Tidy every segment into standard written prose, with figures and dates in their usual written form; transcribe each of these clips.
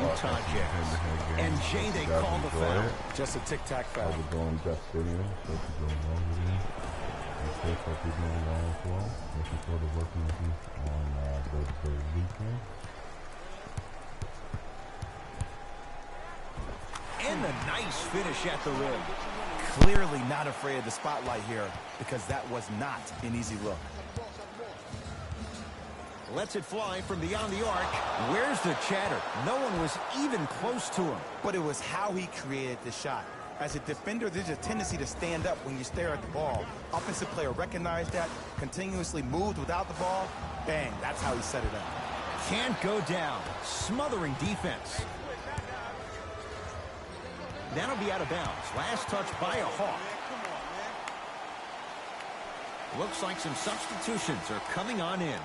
Utah Jazz. And Jay, they call the foul. Just a tic-tac foul. We're going Jeff Stadium. So if you go along with me, and for people along as well. Looking forward to working with you on the weekend. And a nice finish at the rim. Clearly not afraid of the spotlight here because that was not an easy look. Lets it fly from beyond the arc. Where's the chatter? No one was even close to him. But it was how he created the shot. As a defender, there's a tendency to stand up when you stare at the ball. Offensive player recognized that, continuously moved without the ball. Bang, that's how he set it up. Can't go down. Smothering defense. That'll be out of bounds. Last touch by a Hawk. Looks like some substitutions are coming on in.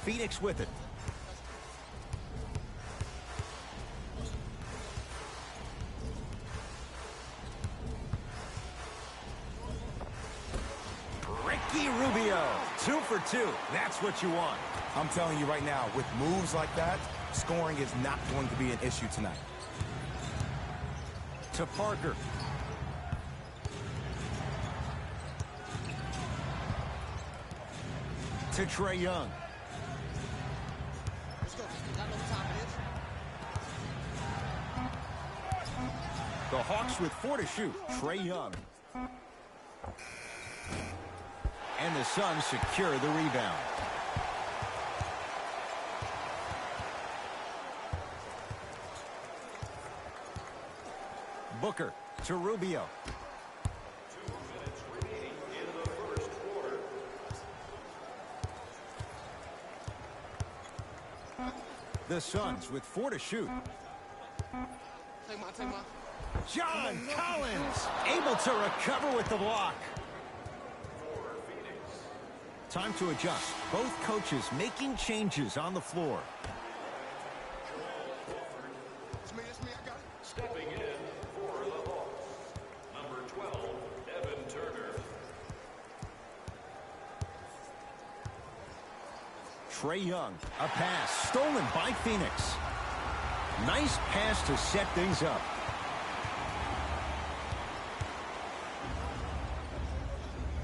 Phoenix with it. Ricky Rubio, 2 for 2. That's what you want. I'm telling you right now, with moves like that, scoring is not going to be an issue tonight. To Parker. To Trae Young. The Hawks with 4 to shoot. Trae Young. And the Suns secure the rebound. Booker to Rubio. 2 minutes remaining in the first quarter. The Suns with 4 to shoot. John Collins able to recover with the block. Time to adjust. Both coaches making changes on the floor. Stepping in for the Hawks, number 12, Evan Turner. Trae Young, a pass stolen by Phoenix. Nice pass to set things up.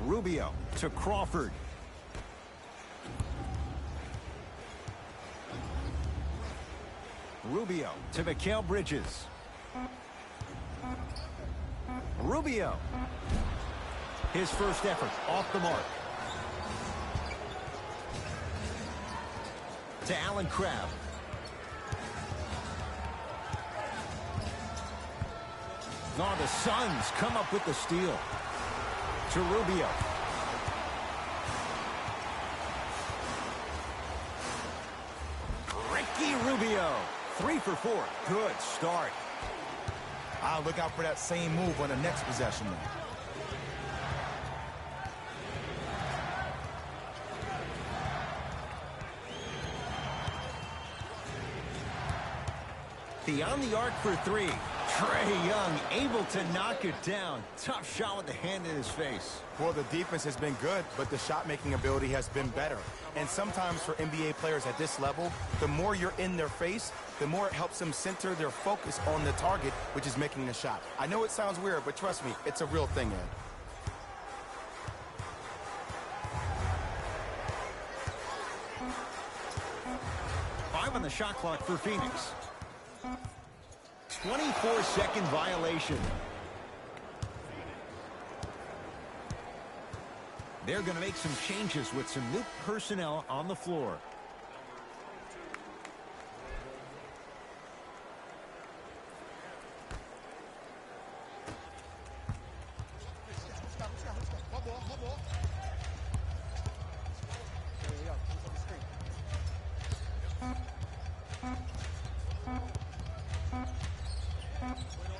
Rubio to Crawford. Rubio to Mikal Bridges. Rubio. His first effort off the mark. To Allen Crabbe. Oh, the Suns come up with the steal. To Rubio. Ricky Rubio. 3 for 4. Good start. I'll look out for that same move on the next possession. Beyond the arc for 3. Trae Young able to knock it down. Tough shot with the hand in his face. Well, the defense has been good, but the shot-making ability has been better. And sometimes for NBA players at this level, the more you're in their face, the more it helps them center their focus on the target, which is making the shot. I know it sounds weird, but trust me, it's a real thing, Ed. Five on the shot clock for Phoenix. 24-second violation. They're going to make some changes with some new personnel on the floor.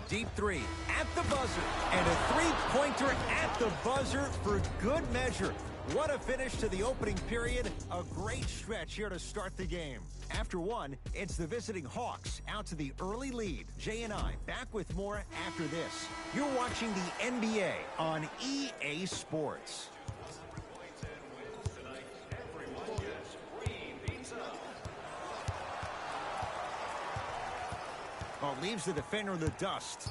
Deep 3 at the buzzer, and a 3-pointer at the buzzer for good measure. What a finish to the opening period. A great stretch here to start the game. After one, it's the visiting Hawks out to the early lead. Jay and I back with more after this. You're watching the NBA on EA Sports. Oh, leaves the defender in the dust.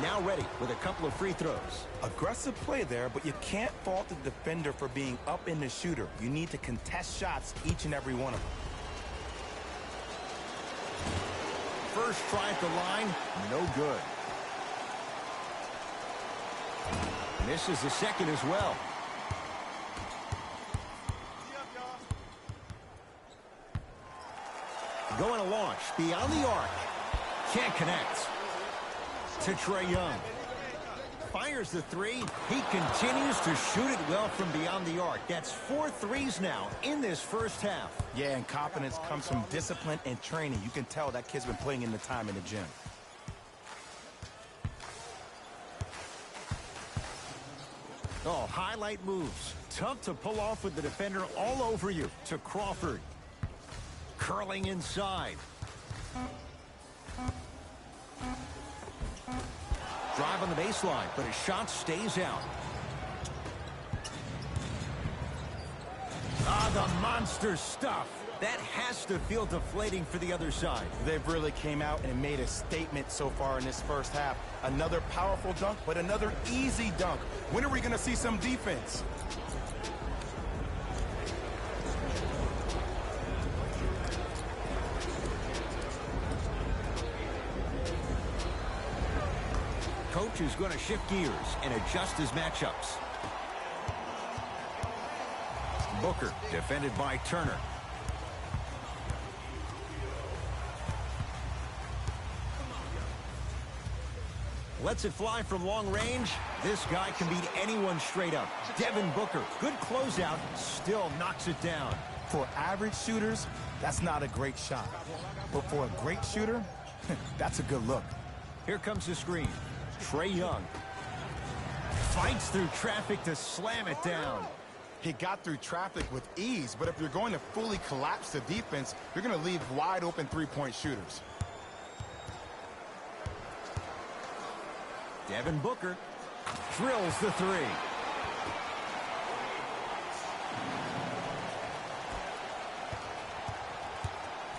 Now ready with a couple of free throws. Aggressive play there, but you can't fault the defender for being up in the shooter. You need to contest shots, each and every one of them. First try at the line, no good. Misses the second as well. Going to launch beyond the arc. Can't connect. To Trae Young. Fires the three. He continues to shoot it well from beyond the arc. That's 4 threes now in this first half. Yeah, and confidence comes from discipline and training. You can tell that kid's been putting in the time in the gym. Oh, highlight moves. Tough to pull off with the defender all over you. To Crawford. Curling inside. Drive on the baseline, but his shot stays out. Ah, the monster stuff. That has to feel deflating for the other side. They've really came out and made a statement so far in this first half. Another powerful dunk, but another easy dunk. When are we going to see some defense? Coach is going to shift gears and adjust his matchups. Booker, defended by Turner. Lets it fly from long range. This guy can beat anyone straight up. Devin Booker, good closeout, still knocks it down. For average shooters, that's not a great shot. But for a great shooter, that's a good look. Here comes the screen. Trae Young fights through traffic to slam it down. He got through traffic with ease, but if you're going to fully collapse the defense, you're going to leave wide open three-point shooters. Devin Booker drills the three.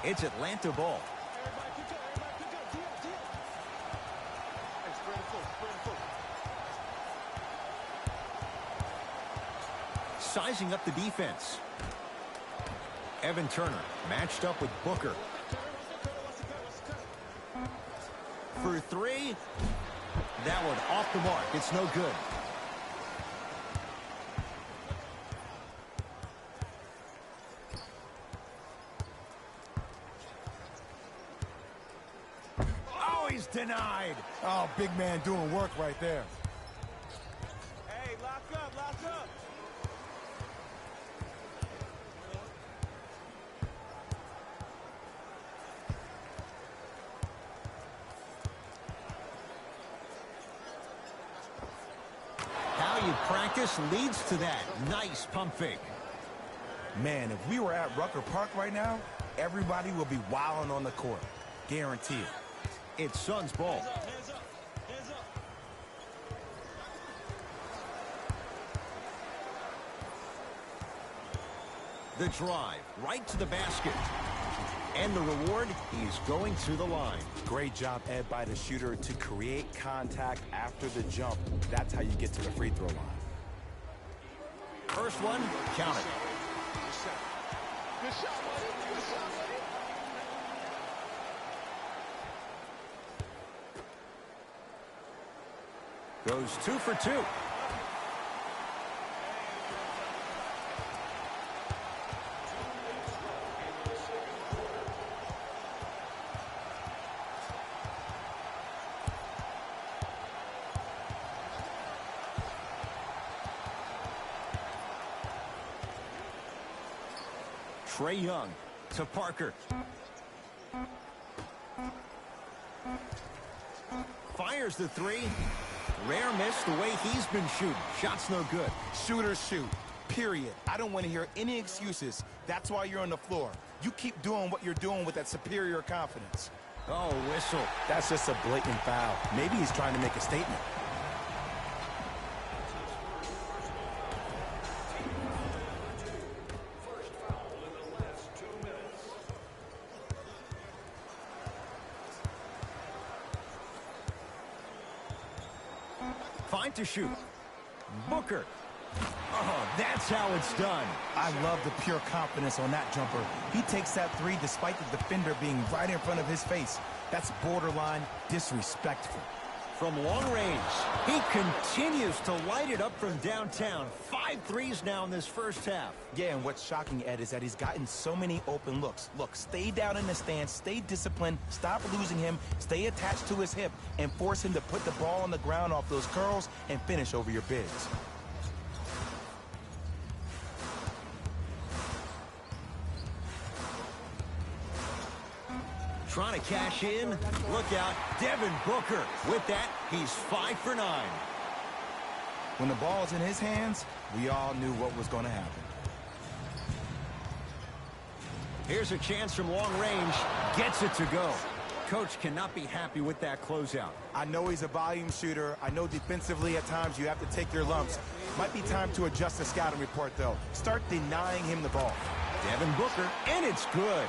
It's Atlanta ball. Sizing up the defense. Evan Turner matched up with Booker. For three. That one off the mark. It's no good. Oh, he's denied. Oh, big man doing work right there. Hey, lock up, lock up. How you practice leads to that. Nice pump fake. Man, if we were at Rucker Park right now, everybody will be wilding on the court. Guaranteed. It's Suns ball. Hands up, hands up. The drive right to the basket. And the reward, he's going to the line. Great job, Ed, by the shooter to create contact after the jump. That's how you get to the free throw line. First one, count it. Good shot, buddy. Good shot, buddy. Goes 2 for 2. Trae Young to Parker. Fires Fires the three. Rare miss the way he's been shooting. Shot's no good. Shooters shoot, period. I don't want to hear any excuses. That's why you're on the floor. You keep doing what you're doing with that superior confidence. Oh, whistle. That's just a blatant foul. Maybe he's trying to make a statement. First foul in the last 2 minutes. Fine to shoot. Booker. Oh, that's how it's done. I love the pure confidence on that jumper. He takes that three despite the defender being right in front of his face. That's borderline disrespectful. From long range, he continues to light it up from downtown. 5 threes now in this first half. Yeah, and what's shocking, Ed, is that he's gotten so many open looks. Look, stay down in the stance, stay disciplined, stop losing him, stay attached to his hip, and force him to put the ball on the ground off those curls and finish over your bigs. Trying to cash in. Look out, Devin Booker. With that, he's 5 for 9. When the ball's in his hands, we all knew what was going to happen. Here's a chance from long range. Gets it to go. Coach cannot be happy with that closeout. I know he's a volume shooter. I know defensively at times you have to take your lumps. Might be time to adjust the scouting report, though. Start denying him the ball. Devin Booker, and it's good.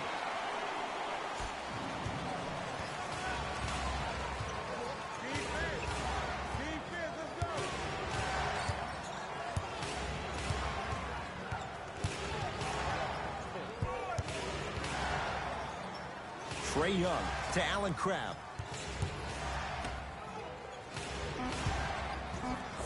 Trae Young to Allen Crabbe.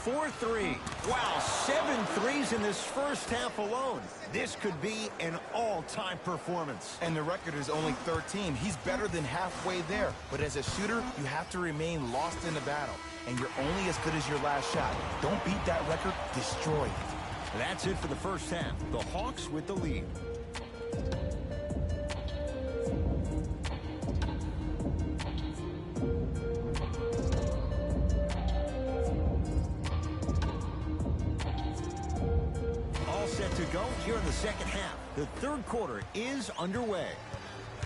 4-3. Wow, 7 threes in this first half alone. This could be an all-time performance. And the record is only 13. He's better than halfway there. But as a shooter, you have to remain lost in the battle. And you're only as good as your last shot. Don't beat that record, destroy it. That's it for the first half. The Hawks with the lead. To go here in the second half. The third quarter is underway.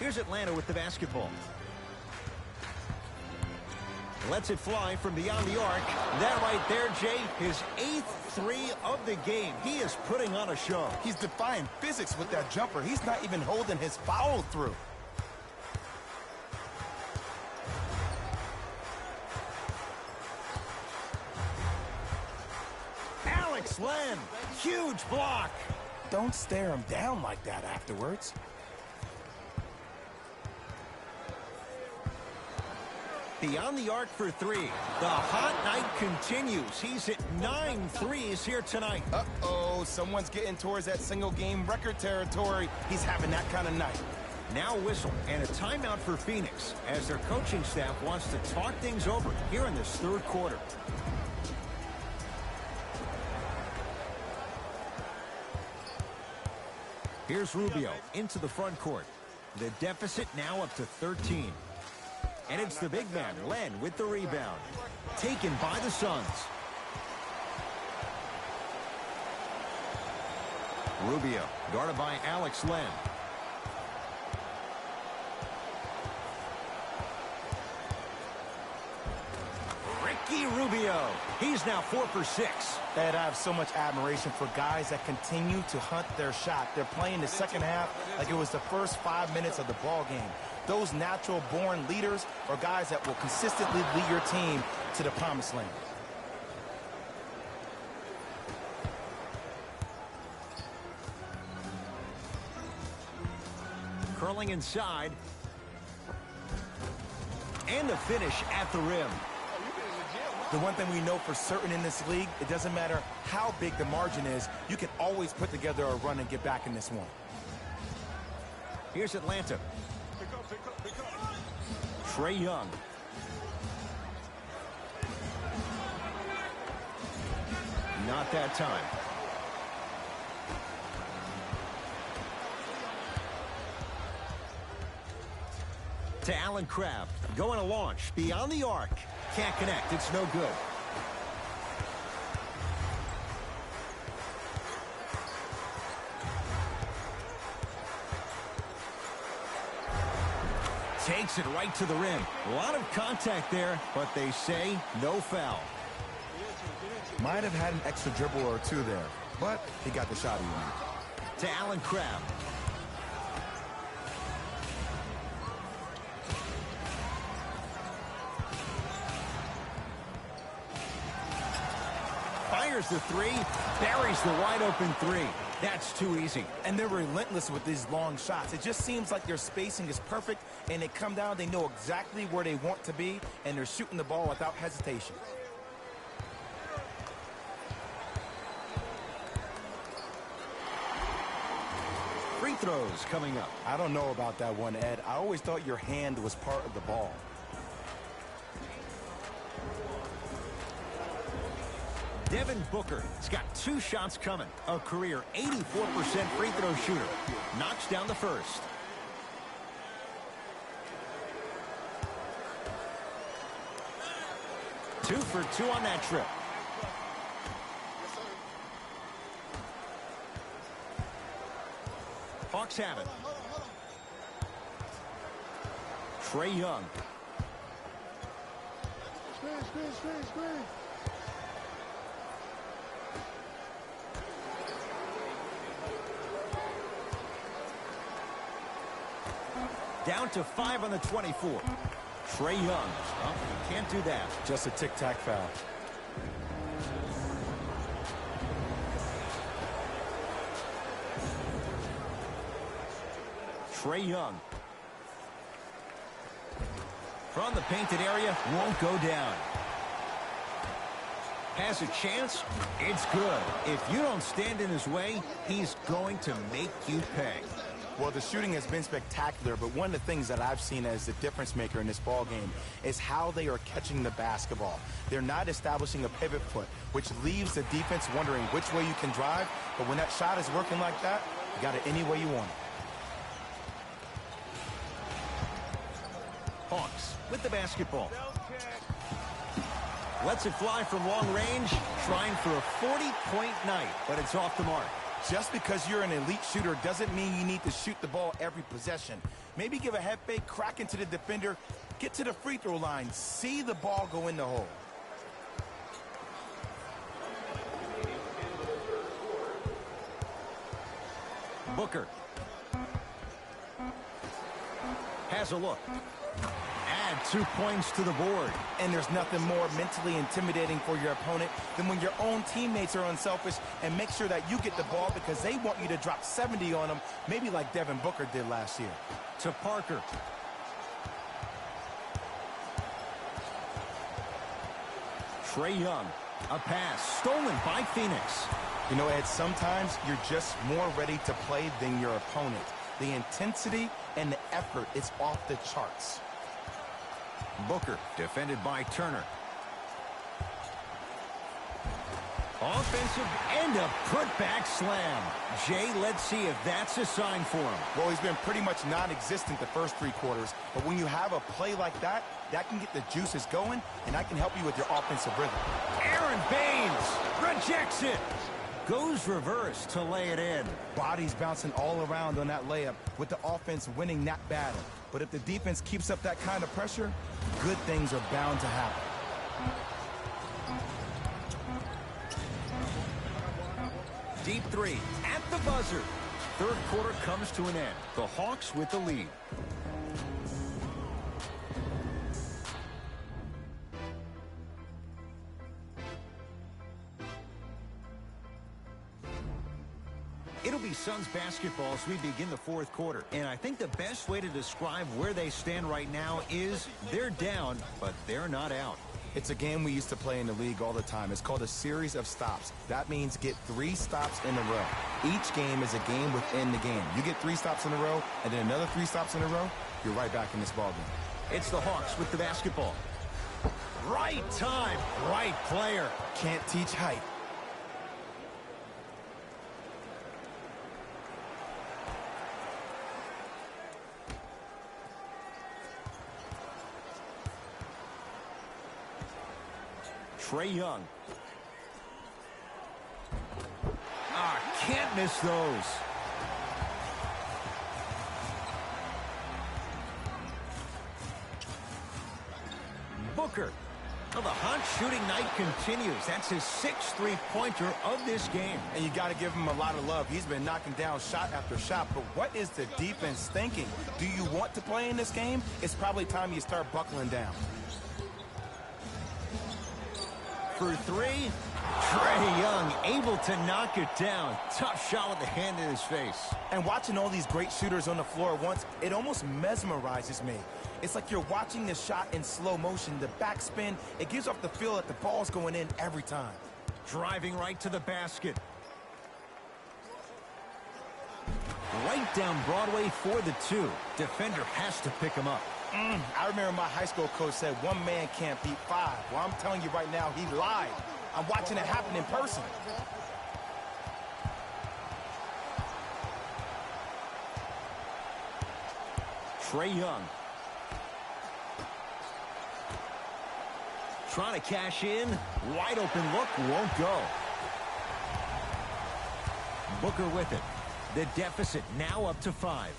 Here's Atlanta with the basketball. Lets it fly from beyond the arc. That right there, Jay, his 8th three of the game. He is putting on a show. He's defying physics with that jumper. He's not even holding his foul through. Alex Len, huge block. Don't stare him down like that afterwards. Beyond the arc for 3. The hot night continues. He's at 9 threes here tonight. Uh-oh, someone's getting towards that single-game record territory. He's having that kind of night. Now a whistle and a timeout for Phoenix as their coaching staff wants to talk things over here in this third quarter. Here's Rubio into the front court. The deficit now up to 13. And it's the big man, Len, with the rebound. Taken by the Suns. Rubio, guarded by Alex Len. Ricky Rubio. He's now 4 for 6. Ed, I have so much admiration for guys that continue to hunt their shot. They're playing the second half like it was the first 5 minutes of the ball game. Those natural-born leaders are guys that will consistently lead your team to the promised land. Curling inside. And the finish at the rim. The one thing we know for certain in this league, it doesn't matter how big the margin is, you can always put together a run and get back in this one. Here's Atlanta. Trae Young. Not that time. To Allen Crabbe. Going to launch. Beyond the arc. Can't connect. It's no good. Takes it right to the rim. A lot of contact there, but they say no foul. Might have had an extra dribble or two there, but he got the shot he wanted. To Allen Crabbe. Fires the three, buries the wide open three. That's too easy. And they're relentless with these long shots. It just seems like their spacing is perfect, and they come down, they know exactly where they want to be, and they're shooting the ball without hesitation. Free throws coming up. I don't know about that one, Ed. I always thought your hand was part of the ball. Devin Booker has got 2 shots coming. A career 84% free throw shooter. Knocks down the first. Two for 2 on that trip. Hawks have it. Trae Young. Screen. Down to 5 on the 24. Trae Young. Oh, you can't do that. Just a tic-tac foul. Trae Young. From the painted area, won't go down. Has a chance. It's good. If you don't stand in his way, he's going to make you pay. Well, the shooting has been spectacular, but one of the things that I've seen as the difference maker in this ball game is how they are catching the basketball. They're not establishing a pivot foot, which leaves the defense wondering which way you can drive, but when that shot is working like that, you got it any way you want it. Hawks with the basketball. Lets it fly from long range, trying for a 40-point night, but it's off the mark. Just because you're an elite shooter doesn't mean you need to shoot the ball every possession. Maybe give a head fake, crack into the defender, get to the free throw line, see the ball go in the hole. Booker has a look. Add 2 points to the board. And there's nothing more mentally intimidating for your opponent than when your own teammates are unselfish and make sure that you get the ball because they want you to drop 70 on them, maybe like Devin Booker did last year. To Parker. Trae Young. A pass stolen by Phoenix. You know, Ed, sometimes you're just more ready to play than your opponent. The intensity and the effort is off the charts. Booker defended by Turner. Offensive and a putback slam. Jay, let's see if that's a sign for him. Well, he's been pretty much non-existent the first 3 quarters, but when you have a play like that, that can get the juices going, and that can help you with your offensive rhythm. Aaron Baines rejects it. Goes reverse to lay it in. Bodies bouncing all around on that layup with the offense winning that battle. But if the defense keeps up that kind of pressure, good things are bound to happen. Deep 3 at the buzzer. Third quarter comes to an end. The Hawks with the lead. It'll be Suns basketball as we begin the fourth quarter. And I think the best way to describe where they stand right now is they're down, but they're not out. It's a game we used to play in the league all the time. It's called a series of stops. That means get 3 stops in a row. Each game is a game within the game. You get 3 stops in a row, and then another 3 stops in a row, you're right back in this ball game. It's the Hawks with the basketball. Right time, right player. Can't teach height. Trae Young. Can't miss those. Booker. Well, the hot shooting night continues. That's his 6th three-pointer of this game. And you got to give him a lot of love. He's been knocking down shot after shot. But what is the defense thinking? Do you want to play in this game? It's probably time you start buckling down. For three, Trae Young able to knock it down. Tough shot with the hand in his face. And watching all these great shooters on the floor at once, it almost mesmerizes me. It's like you're watching the shot in slow motion. The backspin, it gives off the feel that the ball's going in every time. Driving right to the basket. Right down Broadway for the 2. Defender has to pick him up. I remember my high school coach said 1 man can't beat 5. Well, I'm telling you right now, he lied. I'm watching it happen in person. Trae Young. Trying to cash in. Wide open look. Won't go. Booker with it. The deficit now up to 5.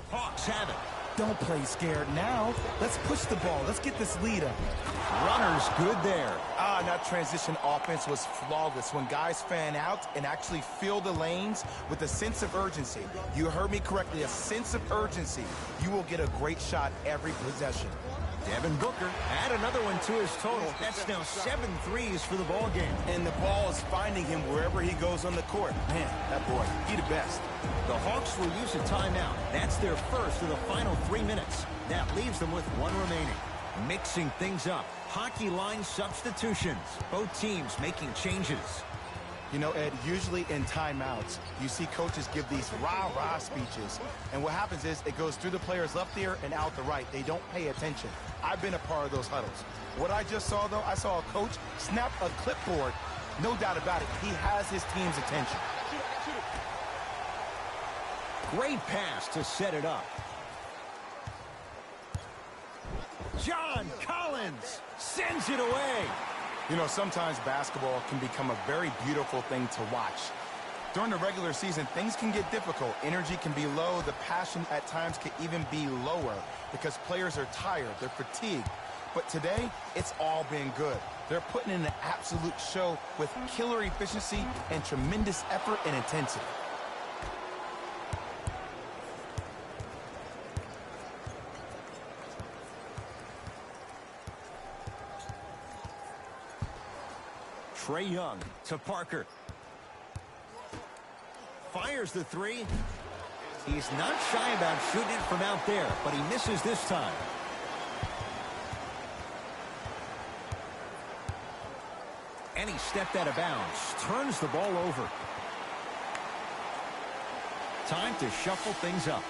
Hawks have it. Don't play scared now. Let's push the ball. Let's get this lead up. Runner's good there. That transition offense was flawless when guys fan out and actually fill the lanes with a sense of urgency. You heard me correctly, a sense of urgency. You will get a great shot every possession. Devin Booker add another one to his total. That's now 7 threes for the ball game. And the ball is finding him wherever he goes on the court. Man, that boy, he the best. The Hawks will use a timeout. That's their first of the final 3 minutes. That leaves them with 1 remaining. Mixing things up. Hockey line substitutions. Both teams making changes. You know, Ed, usually in timeouts, you see coaches give these rah-rah speeches. And what happens is it goes through the players left ear and out the right. They don't pay attention. I've been a part of those huddles. What I just saw, though, I saw a coach snap a clipboard. No doubt about it. He has his team's attention. Great pass to set it up. John Collins sends it away. You know, sometimes basketball can become a very beautiful thing to watch. During the regular season, things can get difficult. Energy can be low. The passion at times can even be lower because players are tired. They're fatigued. But today, it's all been good. They're putting in an absolute show with killer efficiency and tremendous effort and intensity. Trae Young to Parker. Fires the 3. He's not shy about shooting it from out there, but he misses this time. And he stepped out of bounds. Turns the ball over. Time to shuffle things up.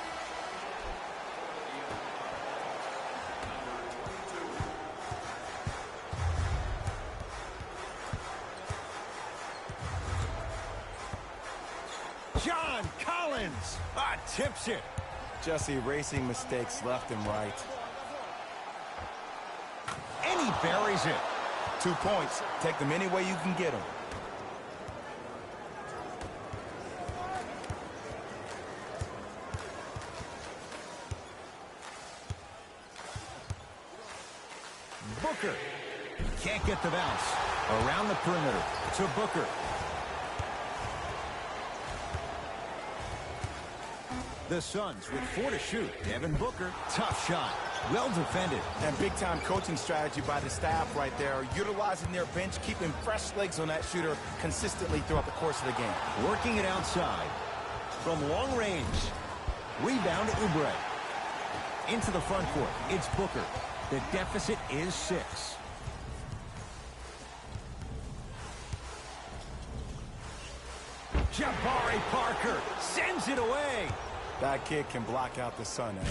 John Collins tips it. Just erasing mistakes left and right. And he buries it. 2 points. Take them any way you can get them. Booker can't get the bounce. Around the perimeter to Booker. The Suns with 4 to shoot. Devin Booker, tough shot. Well defended. And big-time coaching strategy by the staff right there, utilizing their bench, keeping fresh legs on that shooter consistently throughout the course of the game. Working it outside. From long range. Rebound to Oubre. Into the front court. It's Booker. The deficit is 6. Jabari Parker sends it away. That kid can block out the sun, Ed.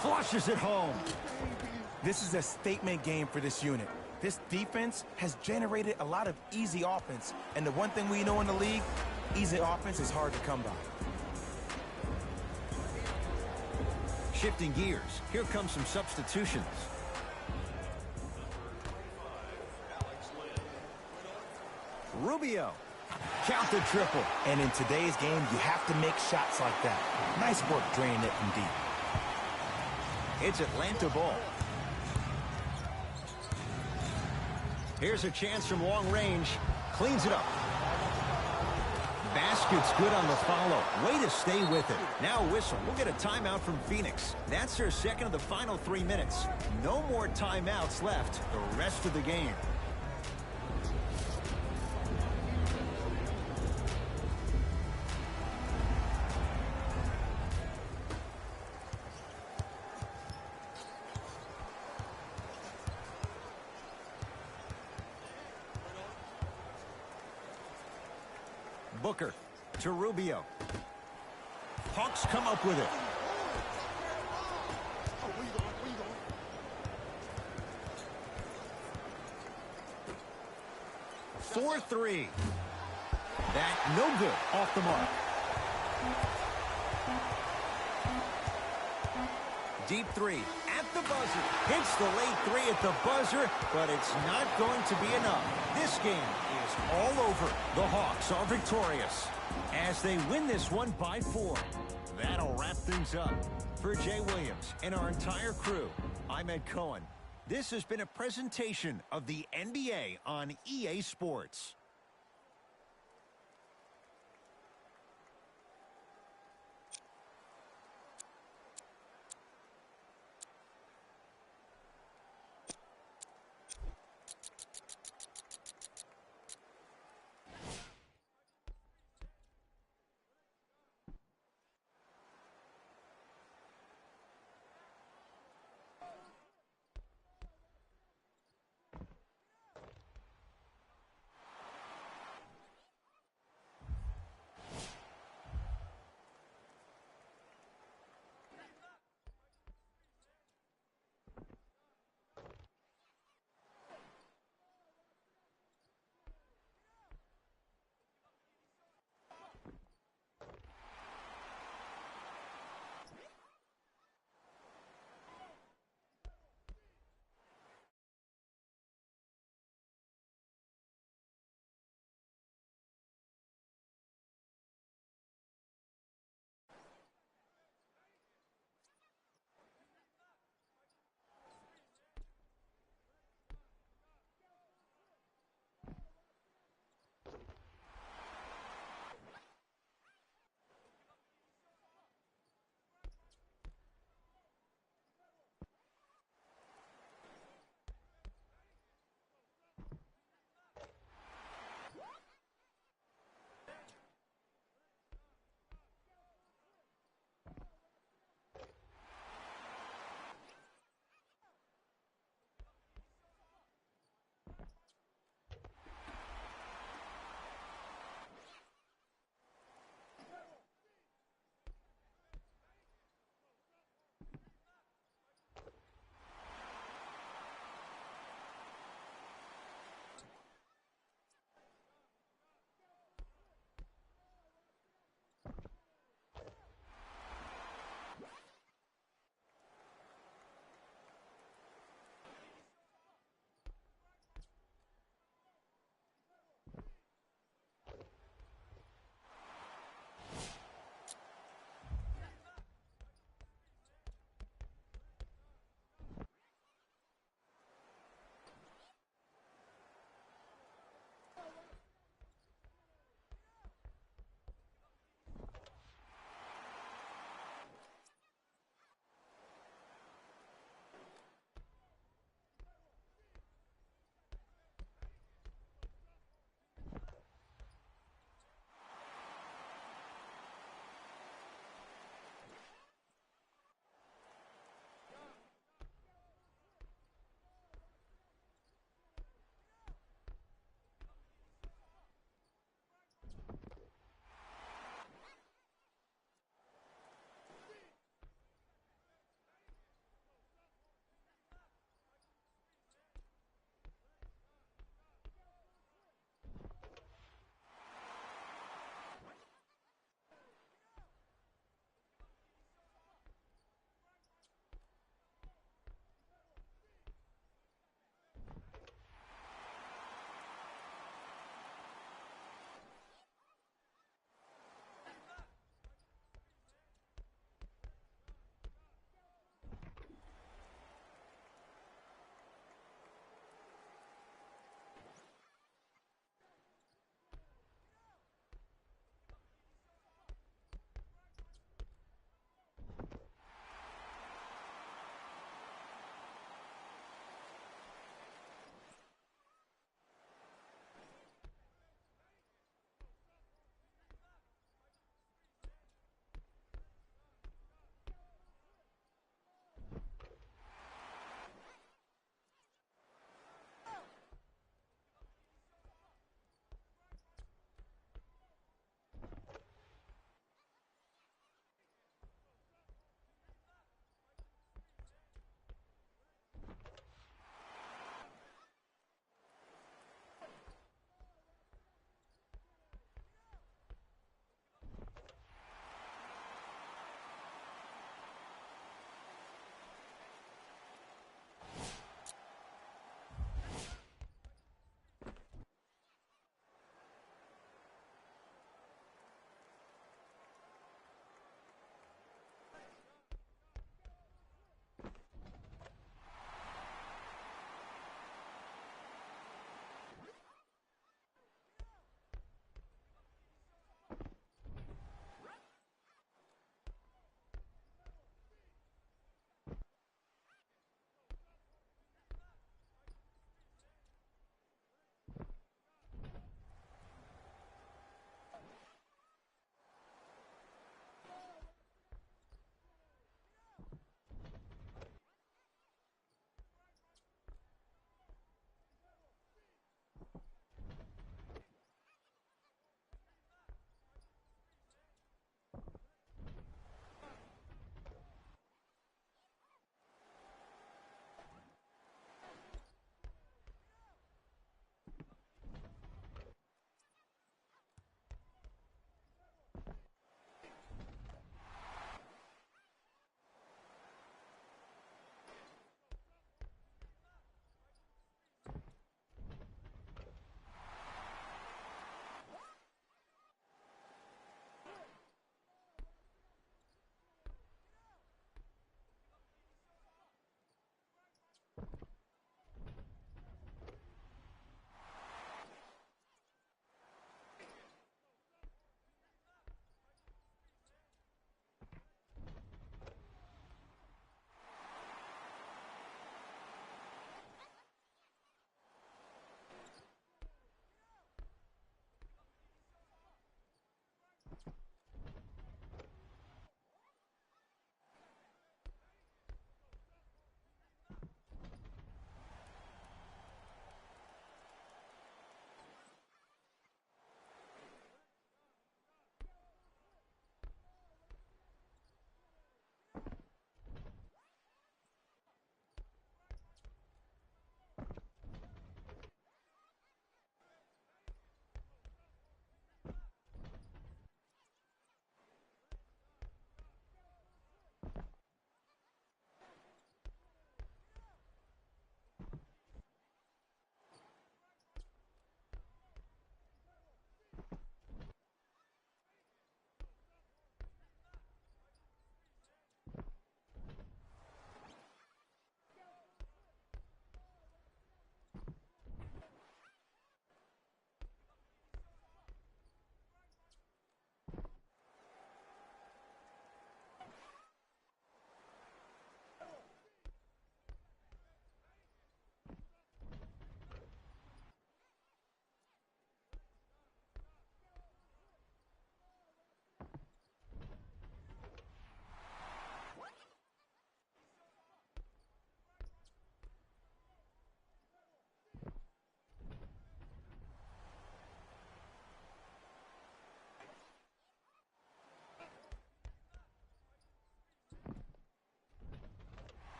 Flushes it home. This is a statement game for this unit. This defense has generated a lot of easy offense. And the one thing we know in the league, easy offense is hard to come by. Shifting gears. Here comes some substitutions. Rubio. Count the triple. And in today's game, you have to make shots like that. Nice work draining it from deep. It's Atlanta ball. Here's a chance from long range. Cleans it up. Basket's good on the follow. Way to stay with it. Now a whistle. We'll get a timeout from Phoenix. That's their second of the final 3 minutes. No more timeouts left the rest of the game. Booker to Rubio. Hawks come up with it. 4-3. That no good. Off the mark. Deep three at the buzzer. Hits the late three at the buzzer, but it's not going to be enough. This game is all over. The Hawks are victorious as they win this one by 4. That'll wrap things up. For Jay Williams and our entire crew, I'm Ed Cohen. This has been a presentation of the NBA on EA Sports.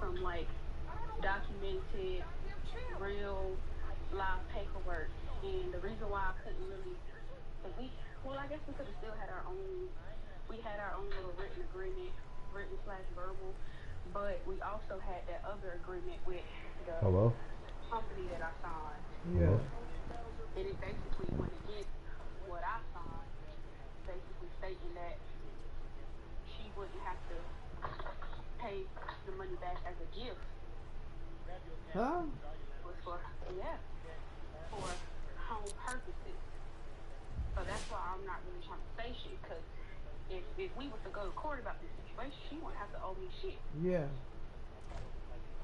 some like documented, real live paperwork. And the reason why I couldn't really, I guess we could have still had our own. We had our own little written agreement, written/verbal, but we also had that other agreement with the company that I signed. Yeah. And it basically went against what I signed, basically stating that she wouldn't have to pay the money back as a gift. Huh? For home purposes. So that's why I'm not really trying to say shit, because if we were to go to court about this situation, she wouldn't have to owe me shit. Yeah.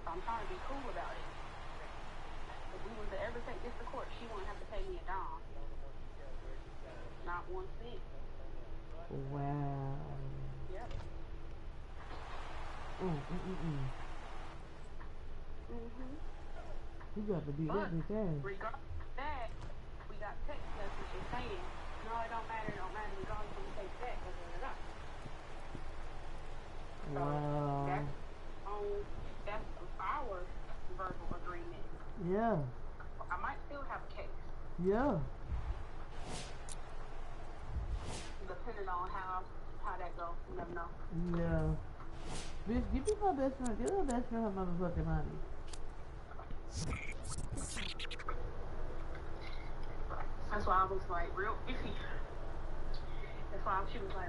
So I'm trying to be cool about it. If we were to ever take this to court, she wouldn't have to pay me a dime. Not 1 cent. Wow. Yep. You got to beat that bitch ass. Regardless of that, we got text messages saying, no, it don't matter, regardless of the text back, Wow. That's our verbal agreement. Yeah. I might still have a case. Yeah. Depending on how that goes, you never know. Yeah. Bitch, give me my best friend. Give her best friend her motherfucking money. That's why I was like real iffy. That's why she was like,